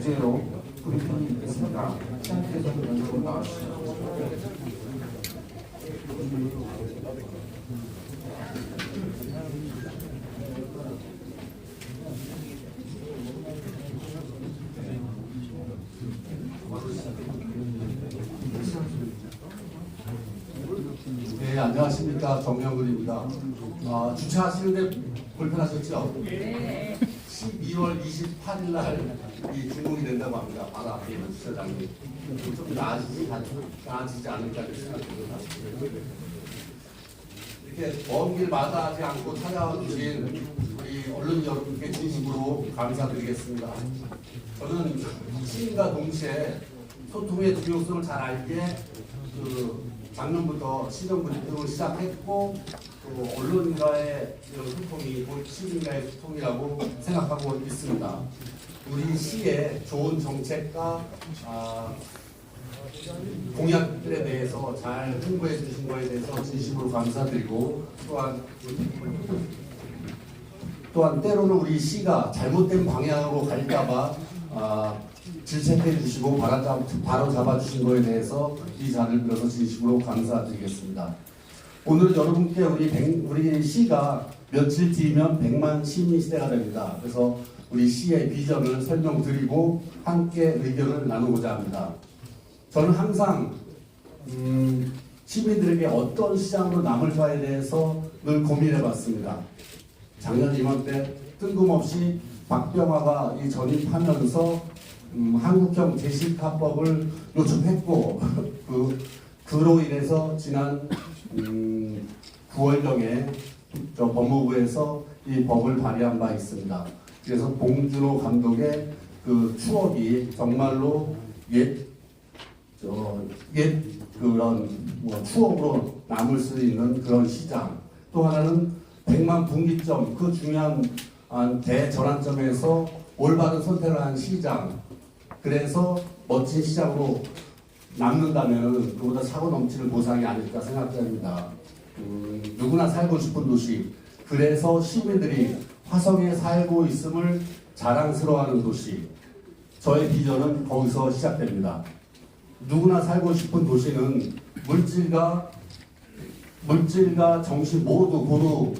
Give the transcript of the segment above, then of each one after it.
주제로 브리핑이 있겠습니다. 시장께서 먼저 나와주시죠. 네, 안녕하십니까. 정명근입니다. 주차하시는데 불편하셨죠? 네. 12월 28일 날 이 준공이 된다고 합니다. 바로 앞에 있는 주차장이. 좀 나아지지 않을까 생각합니다. 이렇게 먼 길 마다하지 않고 찾아와 주신 우리 언론 여러분께 진심으로 감사드리겠습니다. 저는 시민과 동시에 소통의 중요성을 잘 알게 작년부터 시정 브리핑을 시작했고 또 언론과의 소통이 시민과의 소통이라고 생각하고 있습니다. 우리 시의 좋은 정책과 공약들에 대해서 잘 홍보해 주신 것에 대해서 진심으로 감사드리고 또한 때로는 우리 시가 잘못된 방향으로 갈까봐 질책해 주시고 바로 잡아주신 것에 대해서 이 자리를 빌어서 진심으로 감사드리겠습니다. 오늘 여러분께 우리 시가 며칠 뒤면 100만 시민 시대가 됩니다. 그래서 우리 시의 비전을 설명드리고 함께 의견을 나누고자 합니다. 저는 항상 시민들에게 어떤 시장으로 남을까에 대해서 늘 고민해봤습니다. 작년 이맘때 뜬금없이 박병화가 전입하면서 한국형 제시카법을 요청했고 그로 인해서 지난 9월경에 법무부에서 이 법을 발의한 바 있습니다. 그래서 봉준호 감독의 그 추억이 정말로 그런 추억으로 남을 수 있는 그런 시장. 또 하나는 100만 분기점, 그 중요한 대전환점에서 올바른 선택을 한 시장. 그래서 멋진 시장으로 남는다면 그보다 차고 넘치는 보상이 아닐까 생각합니다. 누구나 살고 싶은 도시. 그래서 시민들이 화성에 살고 있음을 자랑스러워하는 도시. 저의 비전은 거기서 시작됩니다. 누구나 살고 싶은 도시는 물질과 정신 모두 고루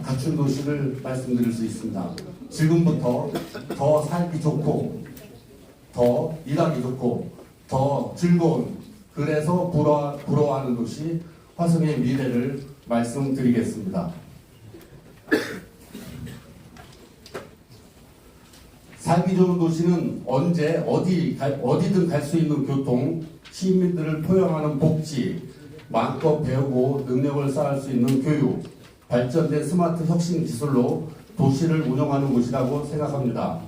갖춘 도시를 말씀드릴 수 있습니다. 지금부터 더 살기 좋고 더 일하기 좋고 더 즐거운, 그래서 부러워하는 도시 화성의 미래를 말씀드리겠습니다. 살기 좋은 도시는 언제 어디든 갈 수 있는 교통, 시민들을 포용하는 복지, 마음껏 배우고 능력을 쌓을 수 있는 교육, 발전된 스마트 혁신 기술로 도시를 운영하는 곳이라고 생각합니다.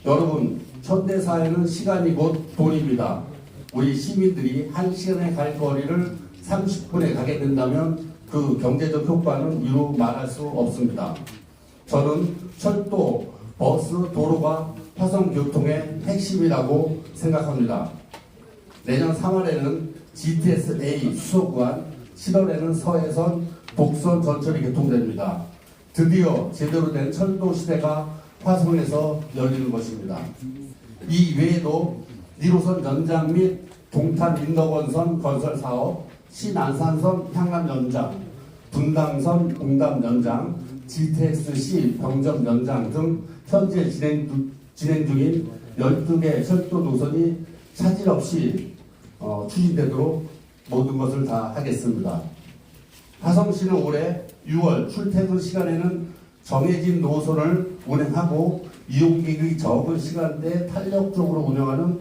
여러분, 현대사회는 시간이 곧 돈입니다. 우리 시민들이 1시간에 갈 거리를 30분에 가게 된다면 그 경제적 효과는 이루 말할 수 없습니다. 저는 철도, 버스, 도로가 화성교통의 핵심이라고 생각합니다. 내년 3월에는 GTS-A 수소구간, 7월에는 서해선, 복선 전철이 개통됩니다. 드디어 제대로 된 철도 시대가 화성에서 열리는 것입니다. 이 외에도 1호선 연장 및 동탄 인덕원선 건설 사업, 신안산선 향남 연장, 분당선 공담 연장, GTX-C 병점 연장 등 현재 진행 중인 12개 철도 노선이 차질 없이 추진되도록 모든 것을 다 하겠습니다. 화성시는 올해 6월 출퇴근 시간에는 정해진 노선을 운행하고 이용객이 적은 시간대에 탄력적으로 운영하는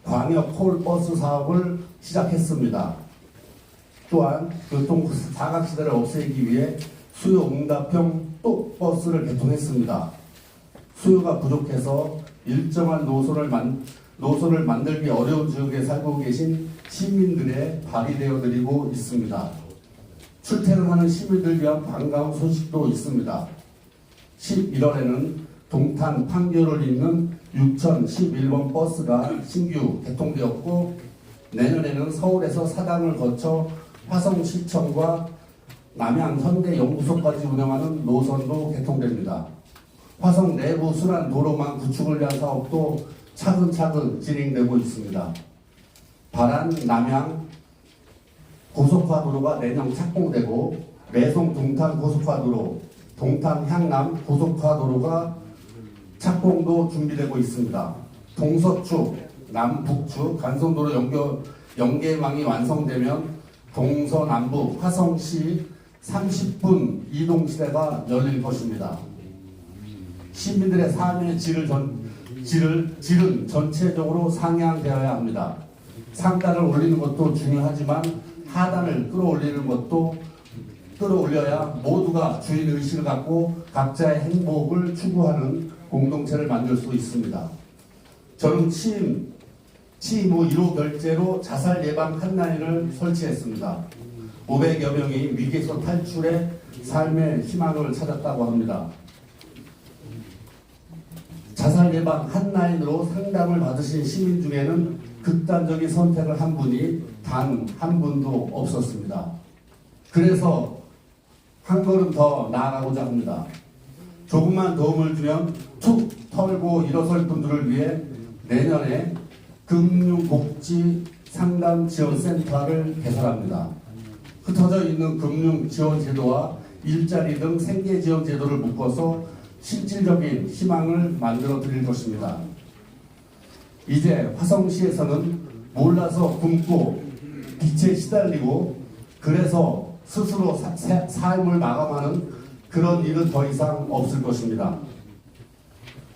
광역 콜버스 사업을 시작했습니다. 또한 교통 사각지대를 없애기 위해 수요응답형 또 버스를 개통했습니다. 수요가 부족해서 일정한 노선을 만들기 어려운 지역에 살고 계신 시민들의 발휘되어 드리고 있습니다. 출퇴근하는 시민들 위한 반가운 소식도 있습니다. 11월에는 동탄 판교를 잇는 6011번 버스가 신규 개통되었고, 내년에는 서울에서 사당을 거쳐 화성시청과 남양 현대연구소까지 운영하는 노선도 개통됩니다. 화성 내부 순환 도로망 구축을 위한 사업도 차근차근 진행되고 있습니다. 발안 남양 고속화도로가 내년 착공되고 매송 동탄 고속화도로, 동탄 향남 고속화도로가 착공도 준비되고 있습니다. 동서축, 남북축 간선도로 연계망이 완성되면 동서남북 화성시 30분 이동시대가 열릴 것입니다. 시민들의 삶의 질은 전체적으로 상향되어야 합니다. 상단을 올리는 것도 중요하지만 하단을 끌어올려야 모두가 주인의식을 갖고 각자의 행복을 추구하는 공동체를 만들 수 있습니다. 저는 취임 후 1호 결제로 자살 예방 핫라인을 설치했습니다. 500여 명이 위기에서 탈출해 삶의 희망을 찾았다고 합니다. 자살 예방 핫라인으로 상담을 받으신 시민 중에는 극단적인 선택을 한 분이 단 한 분도 없었습니다. 그래서 한 걸음 더 나아가고자 합니다. 조금만 도움을 주면 툭 털고 일어설 분들을 위해 내년에 금융복지상담지원센터를 개설합니다. 흩어져 있는 금융지원제도와 일자리 등 생계지원제도를 묶어서 실질적인 희망을 만들어 드릴 것입니다. 이제 화성시에서는 몰라서 굶고 빛에 시달리고 그래서 스스로 삶을 마감하는 그런 일은 더 이상 없을 것입니다.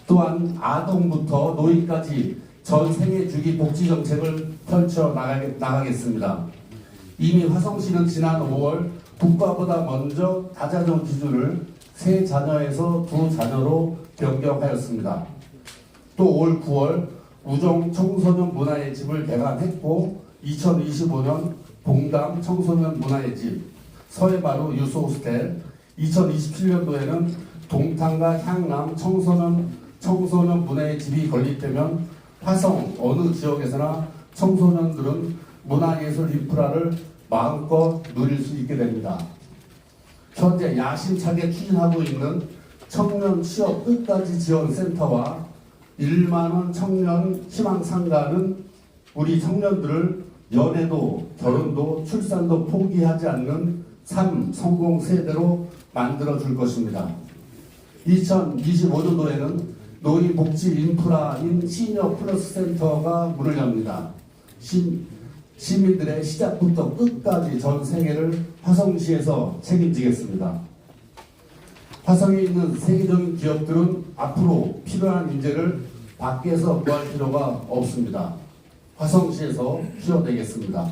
또한 아동부터 노인까지 전 생애 주기 복지 정책을 펼쳐 나가겠습니다. 이미 화성시는 지난 5월 국가보다 먼저 다자녀 기준을 3자녀에서 2자녀로 변경하였습니다. 또 올 9월 우정 청소년 문화의 집을 개관했고 2025년 봉담 청소년 문화의 집, 서해마루 유소호스텔, 2027년도에는 동탄과 향남 청소년 문화의 집이 건립되면 화성 어느 지역에서나 청소년들은 문화예술 인프라를 마음껏 누릴 수 있게 됩니다. 현재 야심차게 추진하고 있는 청년 취업 끝까지 지원센터와 1만원 청년 희망상가는 우리 청년들을 연애도 결혼도 출산도 포기하지 않는 삶 성공 세대로 만들어 줄 것입니다. 2025년도에는 노인복지 인프라인 시니어 플러스 센터가 문을 엽니다. 시민들의 시작부터 끝까지 전 생애를 화성시에서 책임지겠습니다. 화성에 있는 세계적인 기업들은 앞으로 필요한 인재를 밖에서 구할 필요가 없습니다. 화성시에서 키워내겠습니다.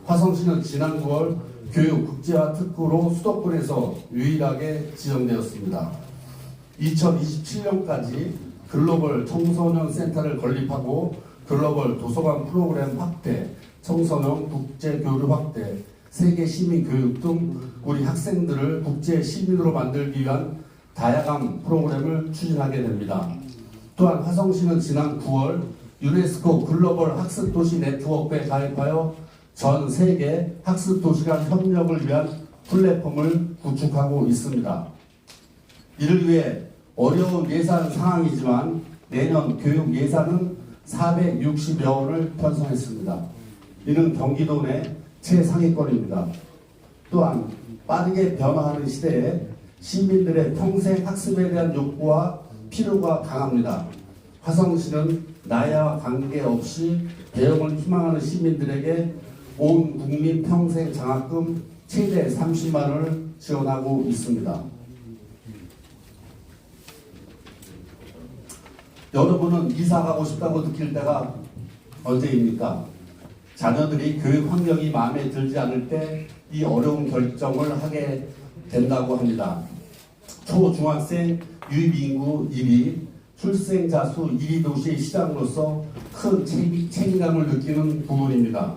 화성시는 지난 9월 교육 국제화 특구로 수도권에서 유일하게 지정되었습니다. 2027년까지 글로벌 청소년 센터를 건립하고 글로벌 도서관 프로그램 확대, 청소년 국제 교류 확대, 세계 시민 교육 등 우리 학생들을 국제 시민으로 만들기 위한 다양한 프로그램을 추진하게 됩니다. 또한 화성시는 지난 9월 유네스코 글로벌 학습도시 네트워크에 가입하여 전 세계 학습도시 간 협력을 위한 플랫폼을 구축하고 있습니다. 이를 위해 어려운 예산 상황이지만 내년 교육 예산은 460여 원을 편성했습니다. 이는 경기도 내 최상위권입니다. 또한 빠르게 변화하는 시대에 시민들의 평생 학습에 대한 욕구와 필요가 강합니다. 화성시는 나이와 관계없이 배움을 희망하는 시민들에게 온 국민 평생 장학금 최대 30만 원을 지원하고 있습니다. 여러분은 이사 가고 싶다고 느낄 때가 언제입니까? 자녀들이 교육 환경이 마음에 들지 않을 때 이 어려운 결정을 하게 된다고 합니다. 초중학생 유입인구 1위, 출생자 수 1위 도시의 시장으로서 큰 책임감을 느끼는 부분입니다.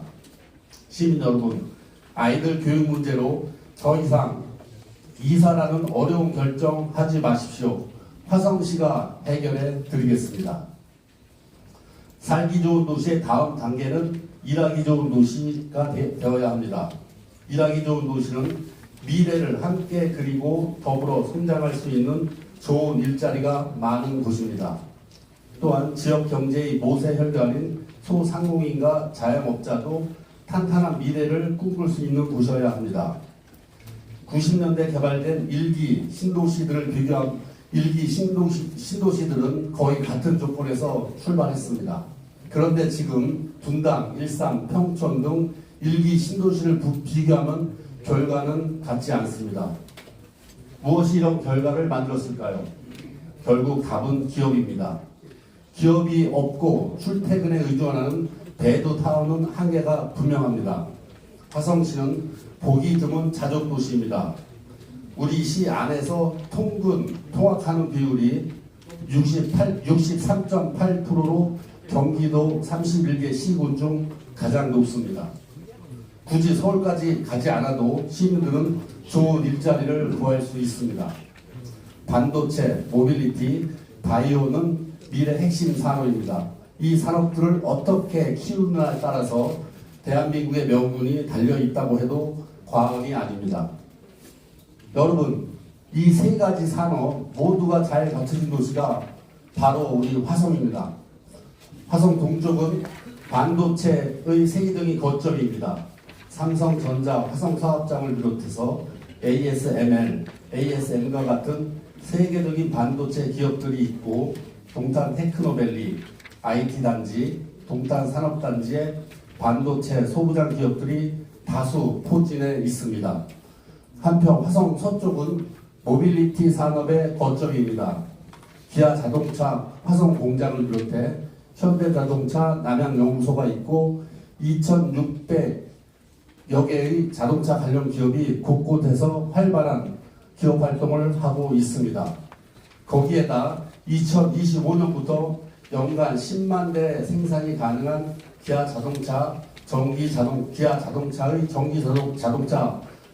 시민 여러분, 아이들 교육 문제로 더 이상 이사라는 어려운 결정 하지 마십시오. 화성시가 해결해 드리겠습니다. 살기 좋은 도시의 다음 단계는 일하기 좋은 도시가 되어야 합니다. 일하기 좋은 도시는 미래를 함께 그리고 더불어 성장할 수 있는 좋은 일자리가 많은 곳입니다. 또한 지역 경제의 모세 혈관인 소상공인과 자영업자도 탄탄한 미래를 꿈꿀 수 있는 곳이어야 합니다. 90년대 개발된 일기 신도시들을 비교한 일기 신도시들은 거의 같은 조건에서 출발했습니다. 그런데 지금 분당, 일산, 평촌 등 일기 신도시를 비교하면 결과는 같지 않습니다. 무엇이 이런 결과를 만들었을까요? 결국 답은 기업입니다. 기업이 없고 출퇴근에 의존하는 배도타운은 한계가 분명합니다. 화성시는 보기 드문 자족도시입니다. 우리 시 안에서 통학하는 비율이 63.8%로 경기도 31개 시군 중 가장 높습니다. 굳이 서울까지 가지 않아도 시민들은 좋은 일자리를 구할 수 있습니다. 반도체, 모빌리티, 바이오는 미래 핵심 산업입니다. 이 산업들을 어떻게 키우느냐에 따라서 대한민국의 명분이 달려있다고 해도 과언이 아닙니다. 여러분, 이 세 가지 산업 모두가 잘 갖춰진 도시가 바로 우리 화성입니다. 화성 동쪽은 반도체의 세계적인 거점입니다. 삼성전자 화성사업장을 비롯해서 ASML, ASM과 같은 세계적인 반도체 기업들이 있고 동탄 테크노밸리, IT단지, 동탄 산업단지에 반도체 소부장 기업들이 다수 포진해 있습니다. 한편 화성 서쪽은 모빌리티 산업의 거점입니다. 기아자동차 화성 공장을 비롯해 현대자동차 남양연구소가 있고 2,600여 개의 자동차 관련 기업이 곳곳에서 활발한 기업 활동을 하고 있습니다. 거기에다 2025년부터 연간 10만 대 생산이 가능한 기아자동차의 전기 자동차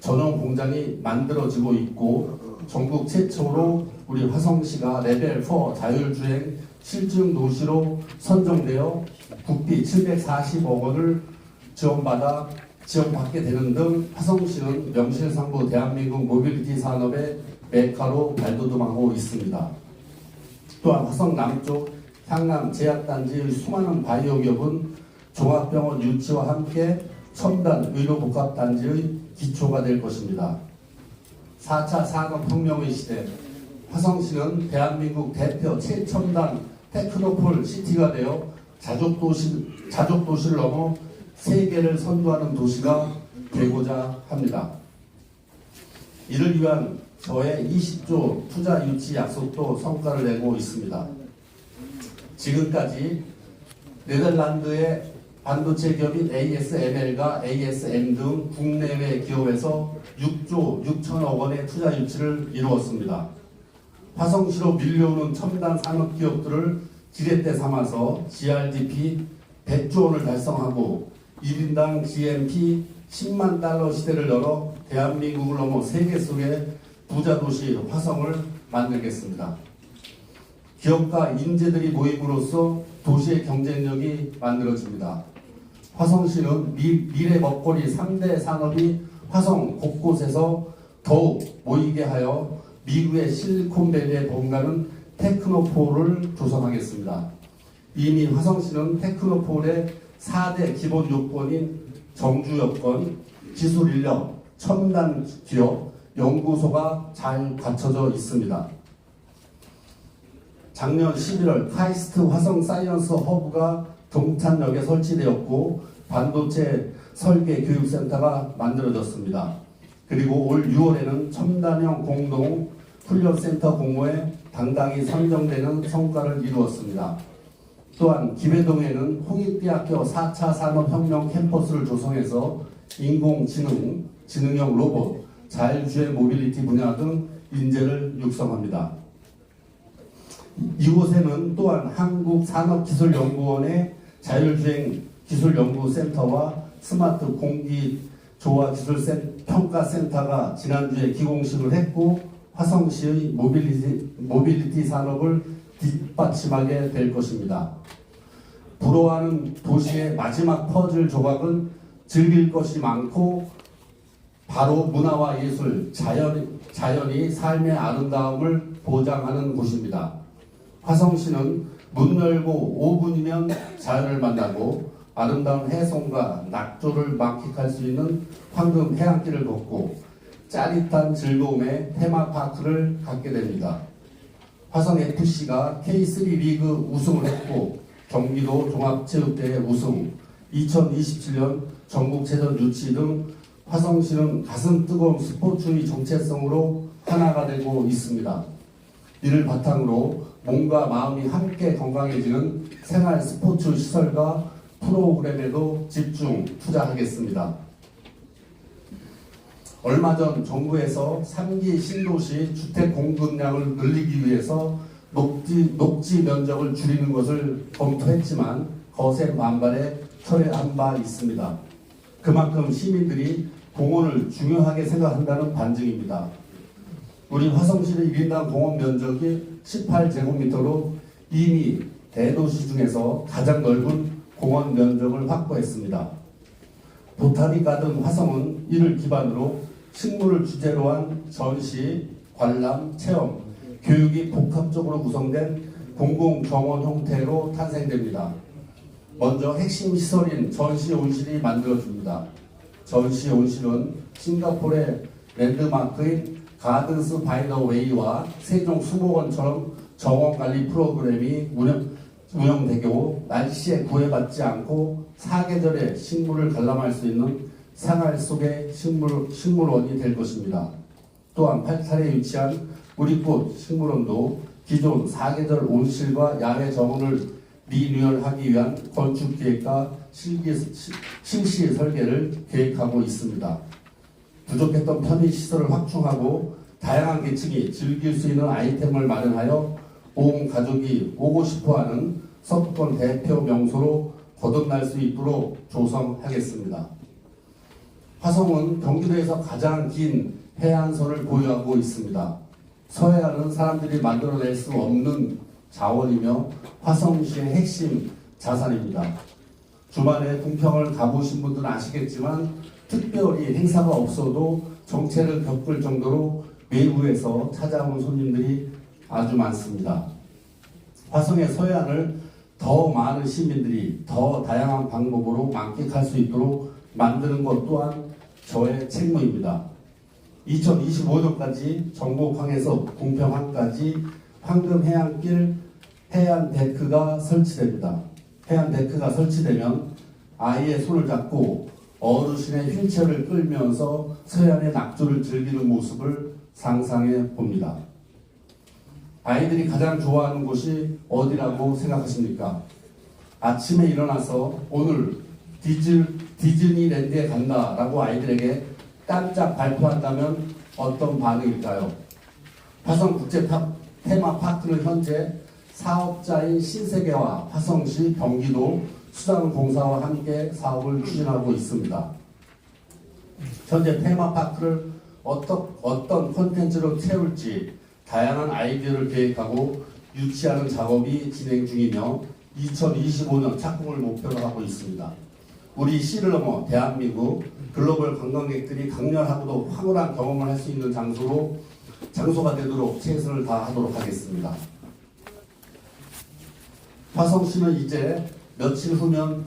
전용 공장이 만들어지고 있고 전국 최초로 우리 화성시가 레벨 4 자율주행 실증 도시로 선정되어 국비 740억 원을 지원받게 되는 등 화성시는 명실상부 대한민국 모빌리티 산업의 메카로 발돋움하고 있습니다. 또한 화성 남쪽 향남 제약단지의 수많은 바이오 기업은 종합병원 유치와 함께 첨단 의료복합단지의 기초가 될 것입니다. 4차 산업혁명의 시대, 화성시는 대한민국 대표 최첨단 테크노폴 시티가 되어 자족도시를 넘어 세계를 선도하는 도시가 되고자 합니다. 이를 위한 저의 20조 투자 유치 약속도 성과를 내고 있습니다. 지금까지 네덜란드의 반도체 기업인 ASML과 ASM 등 국내외 기업에서 6조 6천억 원의 투자 유치를 이루었습니다. 화성시로 밀려오는 첨단 산업 기업들을 지렛대 삼아서 GRDP 100조 원을 달성하고 1인당 GNP 10만 달러 시대를 열어 대한민국을 넘어 세계 속의 부자 도시 화성을 만들겠습니다. 기업과 인재들이 모임으로써 도시의 경쟁력이 만들어집니다. 화성시는 미래 먹거리 3대 산업이 화성 곳곳에서 더욱 모이게 하여 미국의 실리콘밸리에 본가는 테크노폴을 조성하겠습니다. 이미 화성시는 테크노폴의 4대 기본 요건인 정주 여건, 기술 인력, 첨단 기업, 연구소가 잘 갖춰져 있습니다. 작년 11월 카이스트 화성 사이언스 허브가 동탄역에 설치되었고 반도체 설계 교육센터가 만들어졌습니다. 그리고 올 6월에는 첨단형 공동 훈련센터 공모에 당당히 선정되는 성과를 이루었습니다. 또한 기배동에는 홍익대학교 4차 산업혁명 캠퍼스를 조성해서 인공지능, 지능형 로봇, 자율주행 모빌리티 분야 등 인재를 육성합니다. 이곳에는 또한 한국산업기술연구원의 자율주행 기술연구센터와 스마트 공기조화 기술평가센터가 지난주에 기공식을 했고 화성시의 모빌리티 산업을 뒷받침하게 될 것입니다. 부러워하는 도시의 마지막 퍼즐 조각은 즐길 것이 많고 바로 문화와 예술, 자연이 삶의 아름다움을 보장하는 곳입니다. 화성시는 문 열고 5분이면 자연을 만나고 아름다운 해송과 낙조를 만끽할 수 있는 황금 해안길을 걷고 짜릿한 즐거움의 테마파크를 갖게 됩니다. 화성FC가 K3 리그 우승을 했고 경기도 종합체육대회 우승, 2027년 전국체전 유치 등 화성시는 가슴 뜨거운 스포츠의 정체성으로 하나가 되고 있습니다. 이를 바탕으로 몸과 마음이 함께 건강해지는 생활 스포츠 시설과 프로그램에도 집중 투자하겠습니다. 얼마 전 정부에서 3기 신도시 주택 공급량을 늘리기 위해서 녹지 면적을 줄이는 것을 검토했지만 거센 반발에 철회한 바 있습니다. 그만큼 시민들이 공원을 중요하게 생각한다는 반증입니다. 우리 화성시의 1인당 공원 면적이 18제곱미터로 이미 대도시 중에서 가장 넓은 공원 면적을 확보했습니다. 보타니 가든 화성은 이를 기반으로 식물을 주제로 한 전시, 관람, 체험, 교육이 복합적으로 구성된 공공정원 형태로 탄생됩니다. 먼저 핵심 시설인 전시 온실이 만들어집니다. 전시 온실은 싱가포르의 랜드마크인 가든스 바이 더 웨이와 세종 수목원처럼 정원관리 프로그램이 운영되고 날씨에 구애받지 않고 사계절의 식물을 관람할 수 있는 생활 속의 식물원이 될 것입니다. 또한 팔탈에 위치한 우리꽃 식물원도 기존 사계절 온실과 야외 정원을 리뉴얼하기 위한 건축기획과 실시 설계를 계획하고 있습니다. 부족했던 편의시설을 확충하고 다양한 계층이 즐길 수 있는 아이템을 마련하여 온 가족이 오고 싶어하는 서부권 대표 명소로 거듭날 수 있도록 조성하겠습니다. 화성은 경기도에서 가장 긴 해안선을 보유하고 있습니다. 서해안은 사람들이 만들어낼 수 없는 자원이며 화성시의 핵심 자산입니다. 주말에 궁평을 가보신 분들은 아시겠지만 특별히 행사가 없어도 정체를 겪을 정도로 외부에서 찾아온 손님들이 아주 많습니다. 화성의 서해안을 더 많은 시민들이 더 다양한 방법으로 만끽할 수 있도록 만드는 것 또한 저의 책무입니다. 2025년까지 전곡항에서 궁평항까지 황금해안길 해안데크가 설치됩니다. 해안데크가 설치되면 아이의 손을 잡고 어르신의 휠체어를 끌면서 서해안의 낙조를 즐기는 모습을 상상해 봅니다. 아이들이 가장 좋아하는 곳이 어디라고 생각하십니까? 아침에 일어나서 오늘 디즈니랜드에 간다라고 아이들에게 깜짝 발표한다면 어떤 반응일까요? 화성국제 테마파크는 현재 사업자인 신세계와 화성시 경기도 수자원공사와 함께 사업을 추진하고 있습니다. 현재 테마파크를 어떤 콘텐츠로 채울지 다양한 아이디어를 계획하고 유치하는 작업이 진행 중이며 2025년 착공을 목표로 하고 있습니다. 우리 시를 넘어 대한민국 글로벌 관광객들이 강렬하고도 황홀한 경험을 할 수 있는 장소가 되도록 최선을 다하도록 하겠습니다. 화성시는 이제 며칠 후면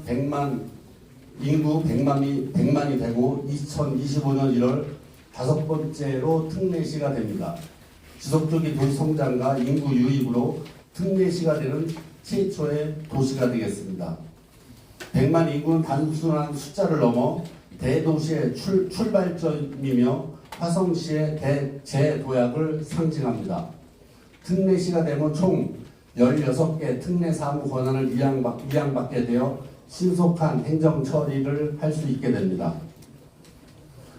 인구 100만이 되고 2025년 1월 5번째로 특례시가 됩니다. 지속적인 도시 성장과 인구 유입으로 특례시가 되는 최초의 도시가 되겠습니다. 100만 인구는 단순한 숫자를 넘어 대도시의 출발점이며 화성시의 재도약을 상징합니다. 특례시가 되면 총 16개 특례 사무 권한을 이양받게 되어 신속한 행정 처리를 할 수 있게 됩니다.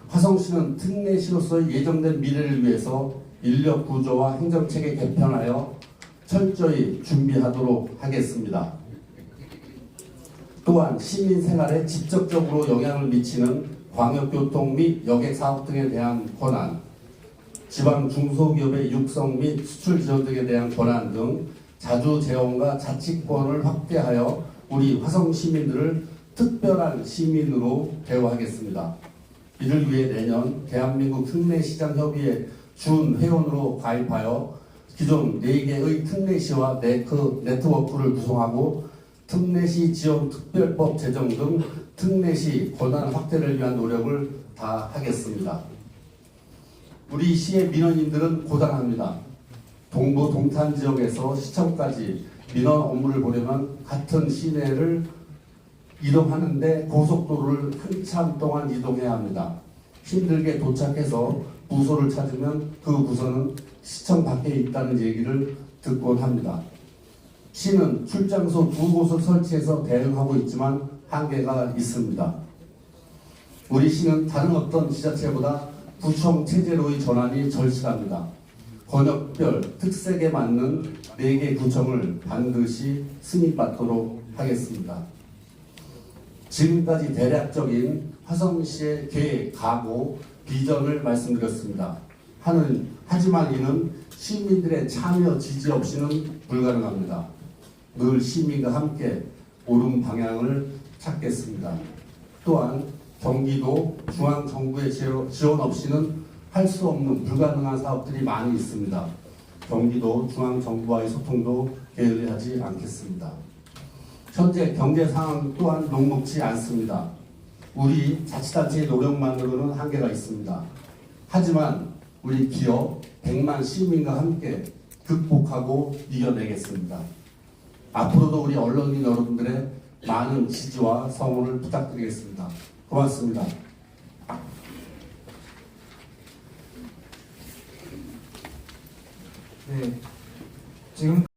화성시는 특례시로서의 예정된 미래를 위해서 인력 구조와 행정체계 개편하여 철저히 준비하도록 하겠습니다. 또한 시민 생활에 직접적으로 영향을 미치는 광역교통 및 여객사업 등에 대한 권한, 지방 중소기업의 육성 및 수출 지원 등에 대한 권한 등 자주 재원과 자치권을 확대하여 우리 화성 시민들을 특별한 시민으로 대우하겠습니다. 이를 위해 내년 대한민국 특례시장협의회 준회원으로 가입하여 기존 4개의 특례시와 네트워크를 구성하고 특례시 지원 특별법 제정 등 특례시 권한 확대를 위한 노력을 다하겠습니다. 우리 시의 민원인들은 고단합니다. 동부 동탄 지역에서 시청까지 민원 업무를 보려면 같은 시내를 이동하는데 고속도로를 한참 동안 이동해야 합니다. 힘들게 도착해서 부서를 찾으면 그 부서는 시청 밖에 있다는 얘기를 듣곤 합니다. 시는 출장소 2곳을 설치해서 대응하고 있지만 한계가 있습니다. 우리 시는 다른 어떤 지자체보다 구청 체제로의 전환이 절실합니다. 권역별 특색에 맞는 4개 구청을 반드시 승인받도록 하겠습니다. 지금까지 대략적인 화성시의 계획, 각오, 비전을 말씀드렸습니다. 하지만 이는 시민들의 참여 지지 없이는 불가능합니다. 늘 시민과 함께 옳은 방향을 찾겠습니다. 또한 경기도 중앙정부의 지원 없이는 할 수 없는 불가능한 사업들이 많이 있습니다. 경기도 중앙정부와의 소통도 게을리하지 않겠습니다. 현재 경제 상황 또한 녹록지 않습니다. 우리 자치단체의 노력만으로는 한계가 있습니다. 하지만 우리 기업 100만 시민과 함께 극복하고 이겨내겠습니다. 앞으로도 우리 언론인 여러분들의 많은 지지와 성원을 부탁드리겠습니다. 고맙습니다. 네, 지금